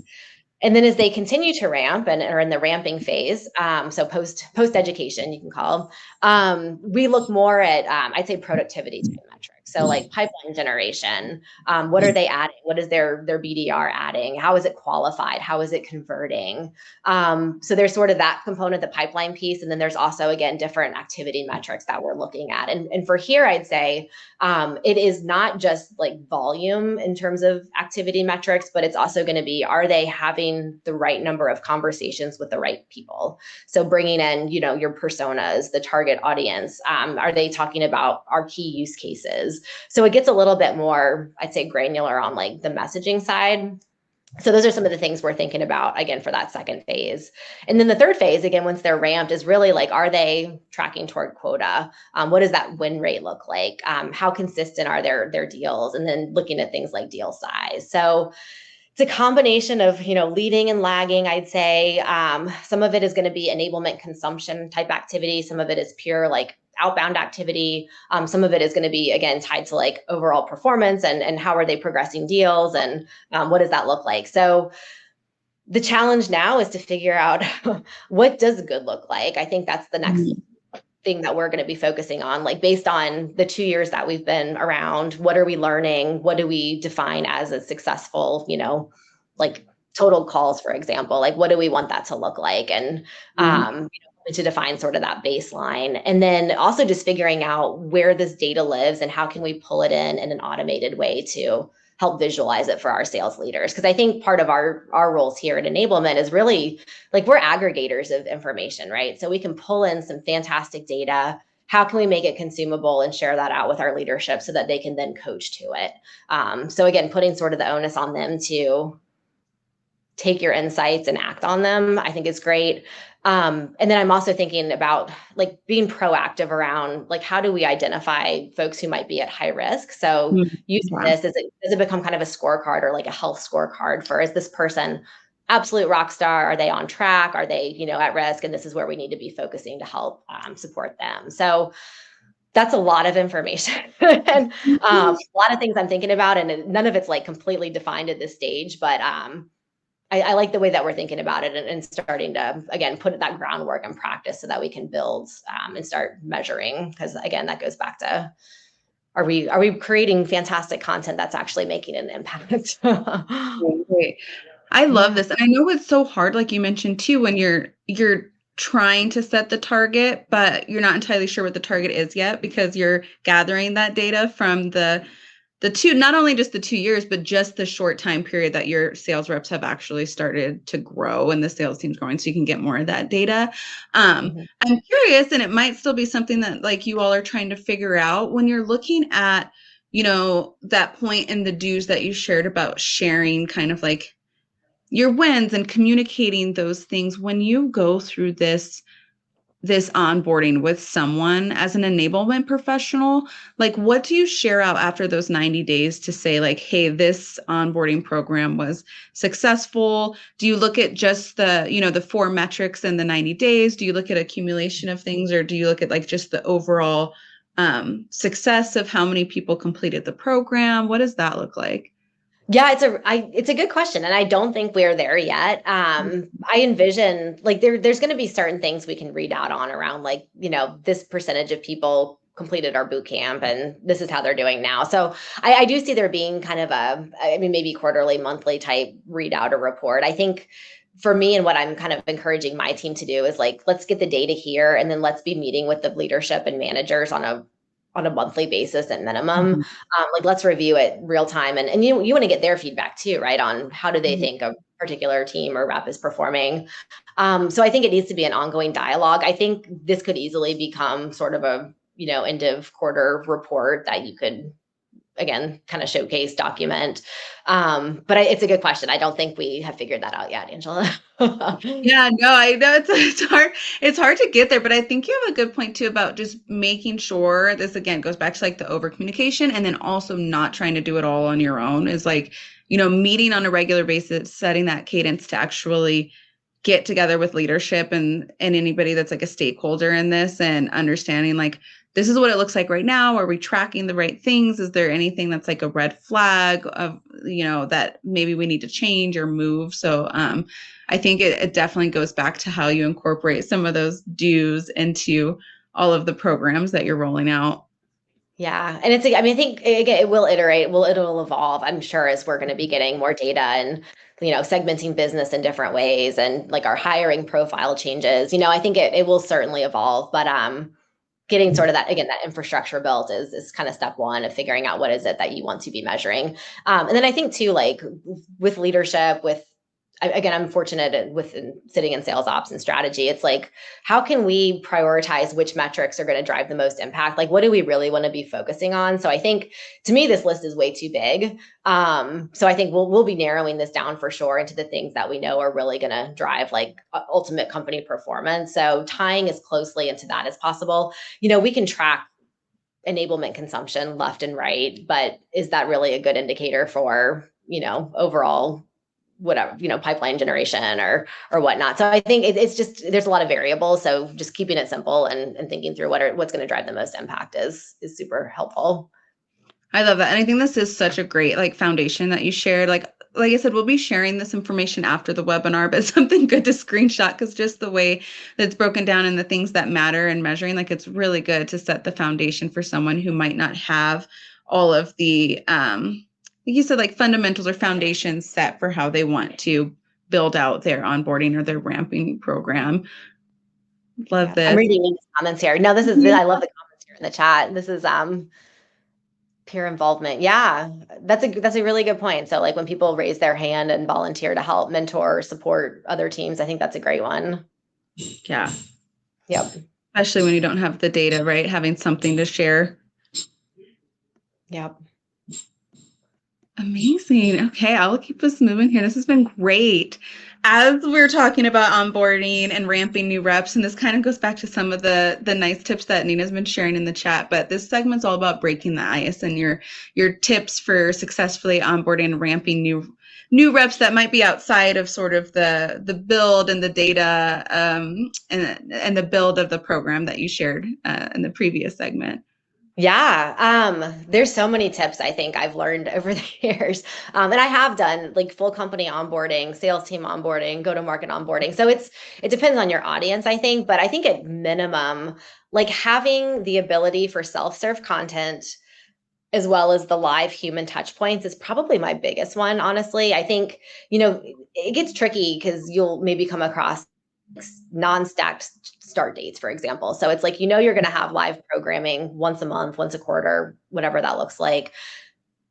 S2: And then as they continue to ramp and are in the ramping phase, so post education, you can call them, we look more at, I'd say, productivity type metrics. So like pipeline generation, what are they adding? What is their BDR adding? How is it qualified? How is it converting? So there's sort of that component, the pipeline piece. And then there's also, again, different activity metrics that we're looking at. And for here, I'd say it is not just like volume in terms of activity metrics, but it's also going to be, are they having the right number of conversations with the right people? So bringing in, your personas, the target audience, are they talking about our key use cases? So it gets a little bit more, I'd say, granular on like the messaging side. So those are some of the things we're thinking about, again, for that second phase. And then the third phase, again, once they're ramped, is really like, are they tracking toward quota? What does that win rate look like? How consistent are their deals? And then looking at things like deal size. So it's a combination of, leading and lagging, I'd say. Some of it is going to be enablement consumption type activity. Some of it is pure like outbound activity. Some of it is going to be, again, tied to like overall performance and how are they progressing deals and what does that look like? So the challenge now is to figure out what does good look like. I think that's the next thing that we're going to be focusing on, like based on the 2 years that we've been around, what are we learning? What do we define as a successful, like total calls, for example, like what do we want that to look like? And, to define sort of that baseline. And then also just figuring out where this data lives and how can we pull it in an automated way to help visualize it for our sales leaders. Because I think part of our roles here at Enablement is really like we're aggregators of information, right? So we can pull in some fantastic data. How can we make it consumable and share that out with our leadership so that they can then coach to it? So again, putting sort of the onus on them to take your insights and act on them, I think is great. And then I'm also thinking about like being proactive around like how do we identify folks who might be at high risk? So using this, does it become kind of a scorecard or like a health scorecard for, is this person absolute rock star? Are they on track? Are they, at risk? And this is where we need to be focusing to help support them. So that's a lot of information and a lot of things I'm thinking about, and none of it's like completely defined at this stage, but I like the way that we're thinking about it and starting to, again, put that groundwork in practice so that we can build and start measuring. Because again, that goes back to are we creating fantastic content that's actually making an impact?
S1: Great. I love
S2: Yeah.
S1: this. And I know it's so hard, like you mentioned too, when you're trying to set the target, but you're not entirely sure what the target is yet because you're gathering that data from the two, not only just the 2 years, but just the short time period that your sales reps have actually started to grow and the sales team's growing, so you can get more of that data.
S2: Mhm.
S1: I'm curious, and it might still be something that like you all are trying to figure out when you're looking at, that point in the dues that you shared about sharing kind of like your wins and communicating those things when you go through this onboarding with someone as an enablement professional. Like, what do you share out after those 90 days to say like, hey, this onboarding program was successful? Do you look at just the 4 metrics in the 90 days? Do you look at accumulation of things, or do you look at like just the overall success of how many people completed the program? What does that look like?
S2: Yeah, it's a good question, and I don't think we're there yet. I envision like there's going to be certain things we can read out on around like, this percentage of people completed our boot camp and this is how they're doing now. So I do see there being kind of I mean, maybe quarterly, monthly type readout or report. I think for me and what I'm kind of encouraging my team to do is like, let's get the data here and then let's be meeting with the leadership and managers on a monthly basis at minimum.
S1: Mhm.
S2: Like let's review it real time, and you want to get their feedback too, right, on how do they
S1: Mhm.
S2: think a particular team or rep is performing. So I think it needs to be an ongoing dialogue. I think this could easily become sort of a end of quarter report that you could again kind of showcase, document. But it's a good question. I don't think we have figured that out yet, Angela.
S1: Yeah, no, I know it's hard. It's hard to get there, but I think you have a good point too about just making sure this again goes back to like the over communication, and then also not trying to do it all on your own is like, meeting on a regular basis, setting that cadence to actually get together with leadership and anybody that's like a stakeholder in this, and understanding like this is what it looks like right now. Are we tracking the right things? Is there anything that's like a red flag of that maybe we need to change or move? So I think it definitely goes back to how you incorporate some of those dues into all of the programs that you're rolling out.
S2: Yeah, and I mean, I think again, it will iterate, it'll evolve, I'm sure, as we're going to be getting more data and segmenting business in different ways, and like our hiring profile changes. I think it will certainly evolve, but getting sort of that infrastructure built is kind of step one of figuring out what is it that you want to be measuring. And then I think too, like with leadership, again, I'm fortunate with sitting in sales ops and strategy. It's like, how can we prioritize which metrics are going to drive the most impact? Like, what do we really want to be focusing on? So I think to me, this list is way too big. So I think we'll be narrowing this down for sure into the things that we know are really going to drive like ultimate company performance. So tying as closely into that as possible. We can track enablement consumption left and right, but is that really a good indicator for overall whatever, pipeline generation or whatnot? So I think it's just there's a lot of variables. So just keeping it simple and thinking through what's going to drive the most impact is super helpful.
S1: I love that. And I think this is such a great like foundation that you shared. Like I said, we'll be sharing this information after the webinar, but something good to screenshot because just the way that's broken down and the things that matter and measuring, like it's really good to set the foundation for someone who might not have all of the like you said, like fundamentals or foundations set for how they want to build out their onboarding or their ramping program. Love
S2: Yeah, I'm
S1: this.
S2: reading these comments here. No, I love the comments here in the chat. This is peer involvement. Yeah, that's a really good point. So like when people raise their hand and volunteer to help mentor or support other teams, I think that's a great one.
S1: Yeah.
S2: Yep.
S1: Especially when you don't have the data, right? Having something to share.
S2: Yep.
S1: Amazing. Okay, I'll keep us moving here. This has been great. As we're talking about onboarding and ramping new reps, and this kind of goes back to some of the nice tips that Nina's been sharing in the chat, but this segment's all about breaking the ice and your tips for successfully onboarding and ramping new reps that might be outside of sort of the build and the data and the build of the program that you shared in the previous segment.
S2: Yeah, there's so many tips I think I've learned over the years. And I have done like full company onboarding, sales team onboarding, go-to-market onboarding. So it depends on your audience, I think, but I think at minimum, like having the ability for self-serve content as well as the live human touch points is probably my biggest one, honestly. I think, it gets tricky because you'll maybe come across non-stacked start dates, for example. So it's like, you're going to have live programming once a month, once a quarter, whatever that looks like.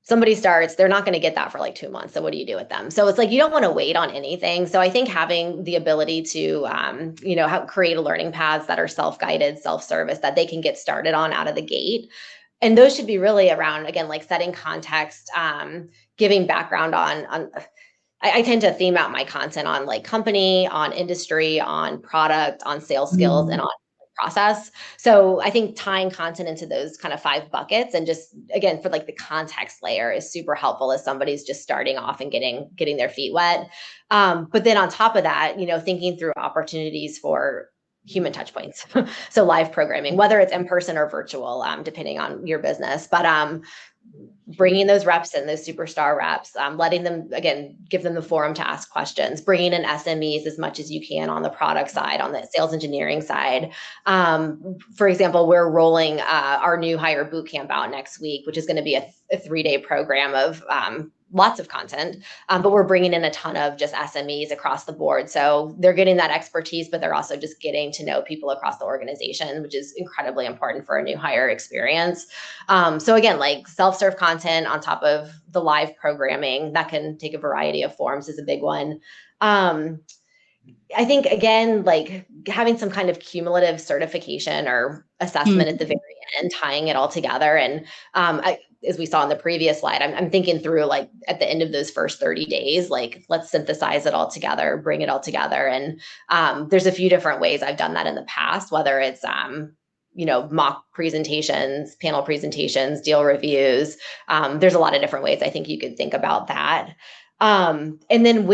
S2: Somebody starts, they're not going to get that for like 2 months. So what do you do with them? So it's like, you don't want to wait on anything. So I think having the ability to, create learning paths that are self-guided, self-service that they can get started on out of the gate. And those should be really around, again, like setting context, giving background on I tend to theme out my content on like company, on industry, on product, on sales skills, and on process. So I think tying content into those kind of 5 buckets and just, again, for like the context layer is super helpful as somebody's just starting off and getting their feet wet. But then on top of that, thinking through opportunities for human touch points. So live programming, whether it's in person or virtual, depending on your business, but bringing those reps in, those superstar reps, letting them, again, give them the forum to ask questions, bringing in SMEs as much as you can on the product side, on the sales engineering side. For example, we're rolling our new hire boot camp out next week, which is going to be a 3-day program of lots of content, but we're bringing in a ton of just SMEs across the board. So they're getting that expertise, but they're also just getting to know people across the organization, which is incredibly important for a new hire experience. So again, like self-serve content on top of the live programming that can take a variety of forms is a big one. I think, again, like having some kind of cumulative certification or assessment at the very end, tying it all together. And as we saw in the previous slide, I'm thinking through like at the end of those first 30 days, like let's synthesize it all together, bring it all together. And there's a few different ways I've done that in the past, whether it's mock presentations, panel presentations, deal reviews. There's a lot of different ways I think you could think about that. And then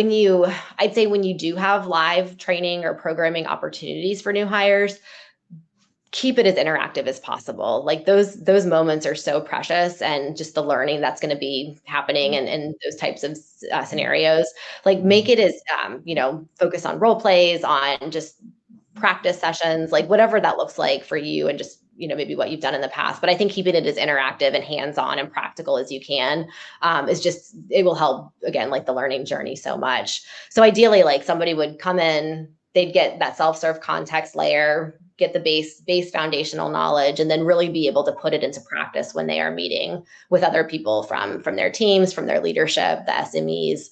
S2: I'd say when you do have live training or programming opportunities for new hires, keep it as interactive as possible. Like those moments are so precious, and just the learning that's going to be happening in those types of scenarios, like make it as, focus on role plays, on just practice sessions, like whatever that looks like for you, and just, maybe what you've done in the past. But I think keeping it as interactive and hands-on and practical as you can it will help, again, like the learning journey so much. So ideally, like somebody would come in, they'd get that self-serve context layer, get the base foundational knowledge, and then really be able to put it into practice when they are meeting with other people from their teams, from their leadership, the SMEs.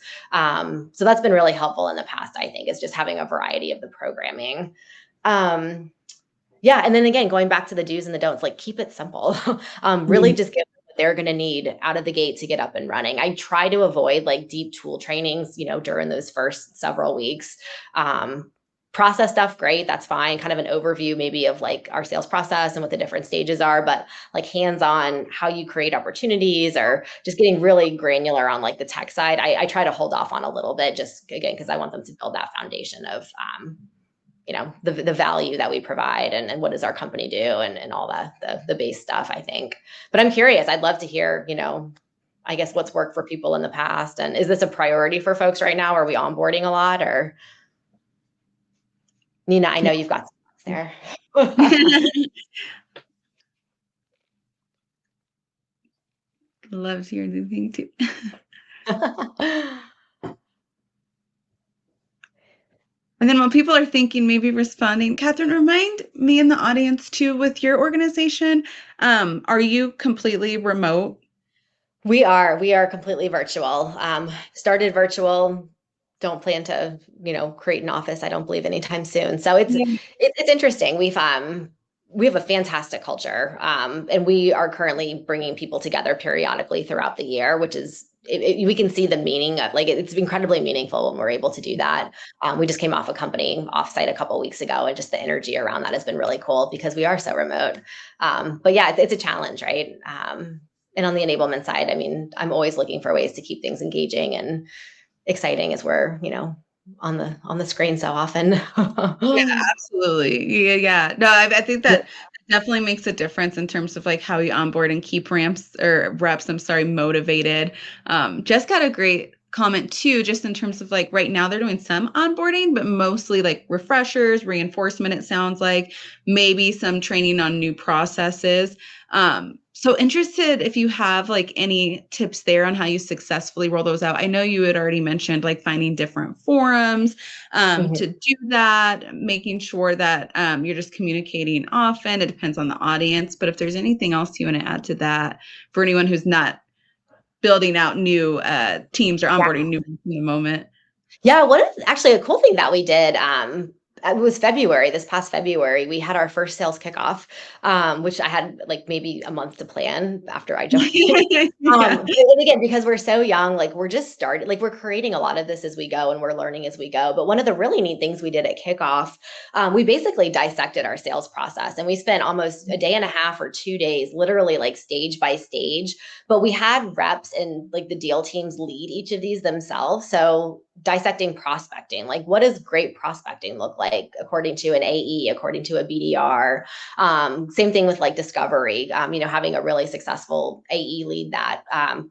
S2: So that's been really helpful in the past, I think, is just having a variety of the programming. And then again, going back to the do's and the don'ts, like keep it simple. Really just give them what they're going to need out of the gate to get up and running. I try to avoid like deep tool trainings, during those first several weeks. Process stuff, great, that's fine. Kind of an overview maybe of like our sales process and what the different stages are, but like hands-on how you create opportunities, or just getting really granular on like the tech side, I try to hold off on a little bit, just again, because I want them to build that foundation of, the value that we provide, and what does our company do, and all the base stuff, I think. But I'm curious, I'd love to hear, I guess what's worked for people in the past. And is this a priority for folks right now? Are we onboarding a lot? Or Nina, I know you've got some there.
S1: Love hearing the thing too. And then when people are thinking, maybe responding, Kathryn, remind me in the audience too, with your organization, are you completely remote?
S2: We are completely virtual. Started virtual, don't plan to, create an office, I don't believe anytime soon. So it's interesting. We have a fantastic culture, and we are currently bringing people together periodically throughout the year, which is, we can see the meaning of, like, it's incredibly meaningful when we're able to do that. We just came off a company offsite a couple of weeks ago, and just the energy around that has been really cool because we are so remote. But yeah, it's a challenge, right? And on the enablement side, I mean, I'm always looking for ways to keep things engaging and exciting as we're, on the screen so often.
S1: Yeah, absolutely. Yeah. No, I think that definitely makes a difference in terms of like how you onboard and keep reps, motivated. Just got a great comment too, just in terms of like right now they're doing some onboarding, but mostly like refreshers, reinforcement, it sounds like, maybe some training on new processes. So interested if you have like any tips there on how you successfully roll those out. I know you had already mentioned like finding different forums to do that, making sure that you're just communicating often. It depends on the audience, but if there's anything else you want to add to that for anyone who's not building out new teams or
S2: Yeah.
S1: onboarding new in the moment.
S2: Yeah, what is actually a cool thing that we did, it was February, this past February, we had our first sales kickoff, which I had like maybe a month to plan after I joined.
S1: Yeah.
S2: And again, because we're so young, like we're just started, like we're creating a lot of this as we go and we're learning as we go. But one of the really neat things we did at kickoff, we basically dissected our sales process and we spent almost a day and a half or 2 days, literally like stage by stage. But we had reps and like the deal teams lead each of these themselves. So dissecting prospecting, like what does great prospecting look like according to an AE, according to a BDR? Same thing with like discovery, having a really successful AE lead that,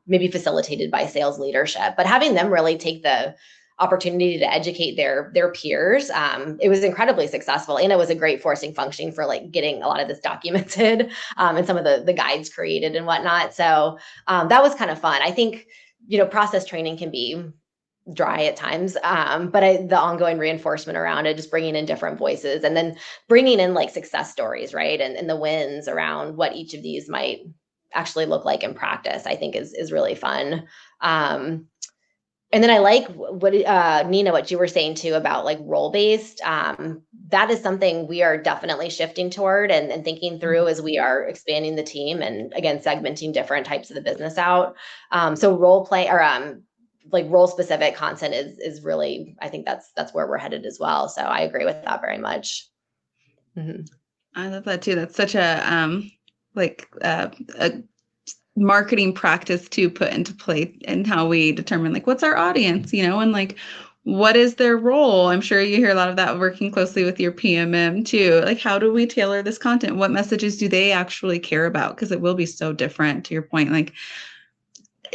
S2: maybe facilitated by sales leadership, but having them really take the opportunity to educate their peers. It was incredibly successful, and it was a great forcing function for like getting a lot of this documented, and some of the guides created and whatnot. So that was kind of fun. I think process training can be dry at times, but the ongoing reinforcement around it, just bringing in different voices and then bringing in like success stories, right, and the wins around what each of these might actually look like in practice, I think is really fun. And then I like what Nina, what you were saying too about like role based. That is something we are definitely shifting toward and thinking through as we are expanding the team and again segmenting different types of the business out. So role play or like role specific content is really, I think that's where we're headed as well. So I agree with that very much. Mm-hmm.
S1: I love that too. That's such a marketing practice to put into play and how we determine like what's our audience, and like what is their role. I'm sure you hear a lot of that working closely with your PMM too. Like how do we tailor this content? What messages do they actually care about? Because it will be so different, to your point, like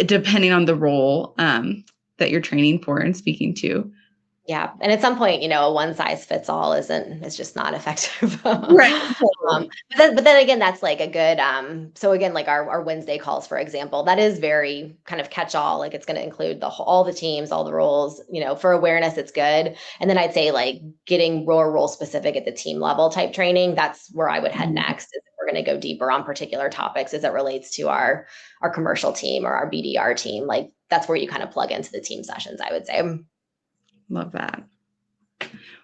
S1: depending on the role that you're training for and speaking to.
S2: Yeah. And at some point, a one size fits all it's just not effective.
S1: Right.
S2: But then again, that's like a good, so again, like our Wednesday calls, for example, that is very kind of catch all, like it's going to include all the teams, all the roles, for awareness, it's good. And then I'd say like getting role specific at the team level type training, that's where I would head next. Is if we're going to go deeper on particular topics as it relates to our commercial team or our BDR team, like that's where you kind of plug into the team sessions, I would say.
S1: Love that.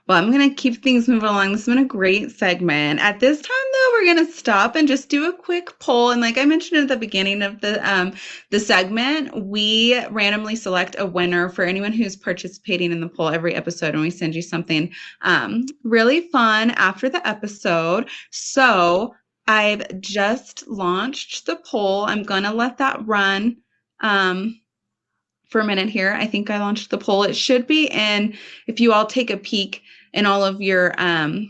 S1: Well, I'm going to keep things moving along. This has been a great segment. At this time, though, we're going to stop and just do a quick poll. And like I mentioned at the beginning of the segment, we randomly select a winner for anyone who's participating in the poll every episode, and we send you something really fun after the episode. So I've just launched the poll. I'm going to let that run for a minute here. I think I launched the poll. It should be in, if you all take a peek in all of your, I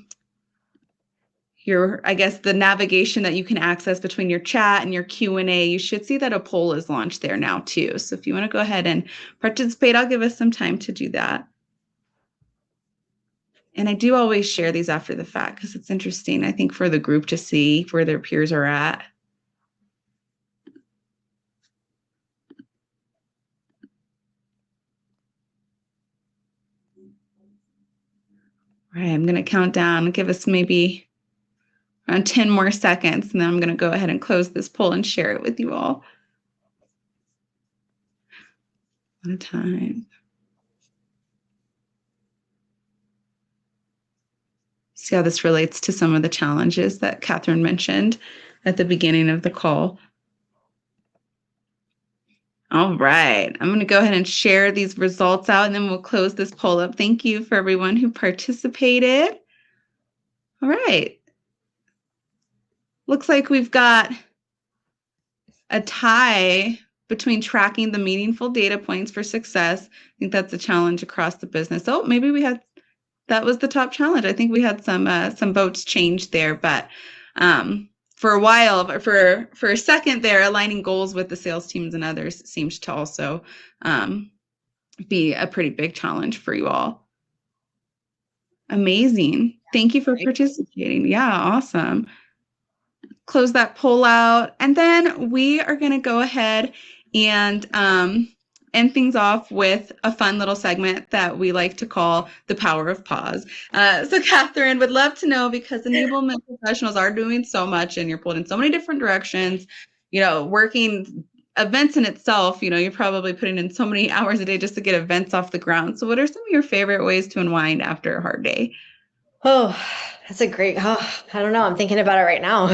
S1: guess, the navigation that you can access between your chat and your Q&A, you should see that a poll is launched there now too. So if you want to go ahead and participate, I'll give us some time to do that. And I do always share these after the fact because it's interesting, I think, for the group to see where their peers are at. All right, I'm going to count down, give us maybe around 10 more seconds, and then I'm going to go ahead and close this poll and share it with you all. One time. See how this relates to some of the challenges that Kathryn mentioned at the beginning of the call. All right, I'm going to go ahead and share these results out, and then we'll close this poll up. Thank you for everyone who participated. All right. Looks like we've got a tie between tracking the meaningful data points for success. I think that's a challenge across the business. Oh, maybe that was the top challenge. I think we had some votes changed there, but for a while, for a second there, aligning goals with the sales teams and others seems to also be a pretty big challenge for you all. Amazing. Thank you for participating. Yeah, awesome. close that poll out. And then we are going to go ahead and end things off with a fun little segment that we like to call the power of pause. So Kathryn, would love to know, because enablement professionals are doing so much and you're pulled in so many different directions, working events in itself, you're probably putting in so many hours a day just to get events off the ground. So what are some of your favorite ways to unwind after a hard day?
S2: Oh, that's a great, I don't know. I'm thinking about it right now.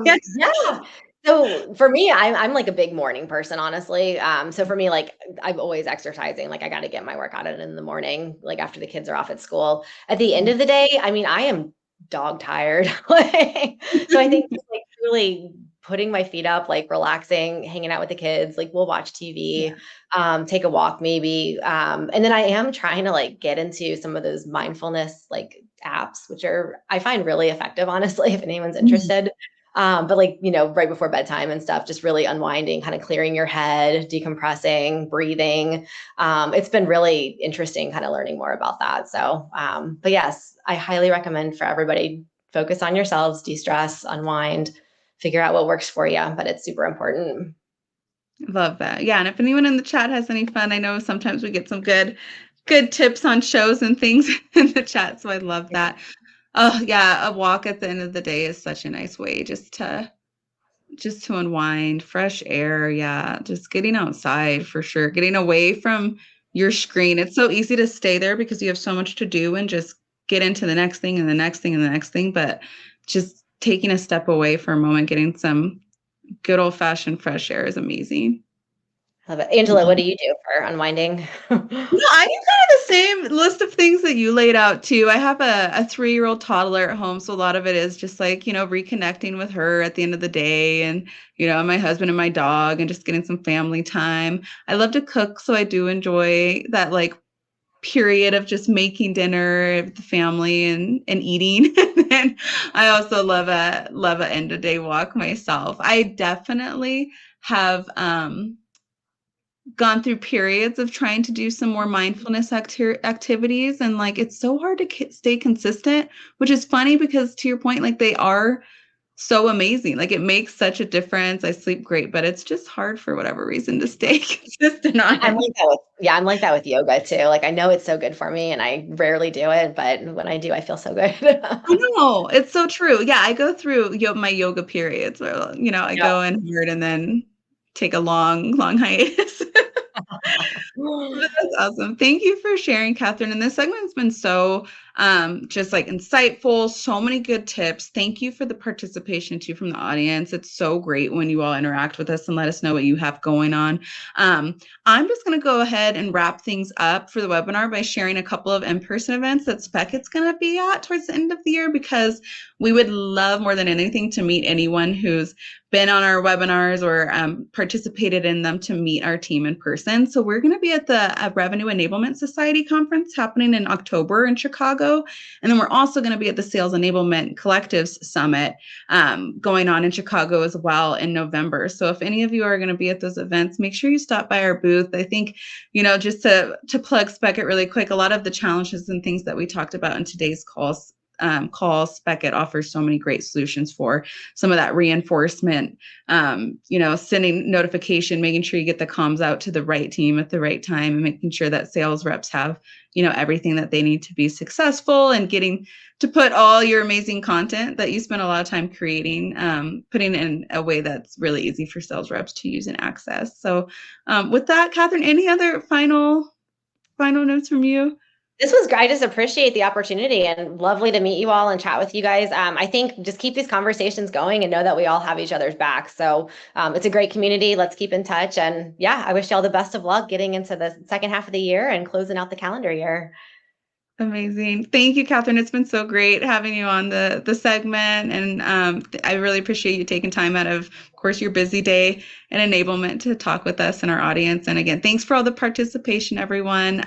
S1: Yes.
S2: Yeah. So for me, I'm like a big morning person, honestly. So for me, like I'm always exercising. Like I got to get my workout in the morning, like after the kids are off at school. At the end of the day, I mean, I am dog tired. So I think just like really putting my feet up, like relaxing, hanging out with the kids, like we'll watch TV, take a walk maybe. And then I am trying to like get into some of those mindfulness like apps, which I find really effective, honestly, if anyone's interested. But like, right before bedtime and stuff, just really unwinding, kind of clearing your head, decompressing, breathing. It's been really interesting kind of learning more about that. So, but yes, I highly recommend for everybody, focus on yourselves, de-stress, unwind, figure out what works for you, but it's super important.
S1: Love that. Yeah. And if anyone in the chat has any fun, I know sometimes we get some good tips on shows and things in the chat. So I love that. Oh yeah. A walk at the end of the day is such a nice way just to unwind, fresh air. Yeah. Just getting outside for sure. Getting away from your screen. It's so easy to stay there because you have so much to do and just get into the next thing and the next thing and the next thing. But just taking a step away for a moment, getting some good old fashioned fresh air is amazing.
S2: Love it. Angela, what do you do for unwinding?
S1: No, I do kind of the same list of things that you laid out too. I have a 3-year-old toddler at home, so a lot of it is just like, reconnecting with her at the end of the day, and, my husband and my dog, and just getting some family time. I love to cook, so I do enjoy that like period of just making dinner with the family and eating. And then I also love a end of day walk myself. I definitely have gone through periods of trying to do some more mindfulness activities, and like it's so hard to stay consistent, which is funny because, to your point, like they are so amazing. Like it makes such a difference. I sleep great, but it's just hard for whatever reason to stay consistent on
S2: I'm
S1: it.
S2: like that with, yeah, I'm like that with yoga too. Like I know it's so good for me and I rarely do it, but when I do, I feel so good.
S1: I know, it's so true. Yeah, I go through my yoga periods where, I
S2: Yeah.
S1: go in hard and then take a long, long hiatus. That's awesome. Thank you for sharing, Kathryn. And this segment's been so just like insightful, so many good tips. Thank you for the participation too from the audience. It's so great when you all interact with us and let us know what you have going on. I'm just going to go ahead and wrap things up for the webinar by sharing a couple of in-person events that Spec going to be at towards the end of the year, because we would love more than anything to meet anyone who's been on our webinars or participated in them, to meet our team in person. So we're going to be at the Revenue Enablement Society conference happening in October in Chicago. And then we're also going to be at the Sales Enablement Collectives Summit going on in Chicago as well in November. So if any of you are going to be at those events, make sure you stop by our booth. I think, just to plug Speckett really quick, a lot of the challenges and things that we talked about in today's call, Speckett offers so many great solutions for some of that reinforcement, sending notification, making sure you get the comms out to the right team at the right time, and making sure that sales reps have, everything that they need to be successful, and getting to put all your amazing content that you spend a lot of time creating, putting in a way that's really easy for sales reps to use and access. So with that, Kathryn, any other final notes from you?
S2: This was great. I just appreciate the opportunity and lovely to meet you all and chat with you guys. I think just keep these conversations going and know that we all have each other's back. So it's a great community. Let's keep in touch. And yeah, I wish you all the best of luck getting into the second half of the year and closing out the calendar year.
S1: Amazing. Thank you, Kathryn. It's been so great having you on the segment. And I really appreciate you taking time out of course, your busy day and enablement to talk with us and our audience. And again, thanks for all the participation, everyone.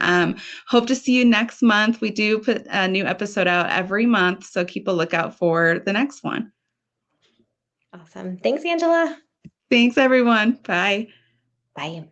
S1: Hope to see you next month. We do put a new episode out every month, so keep a lookout for the next one.
S2: Awesome. Thanks, Angela.
S1: Thanks, everyone. Bye.
S2: Bye.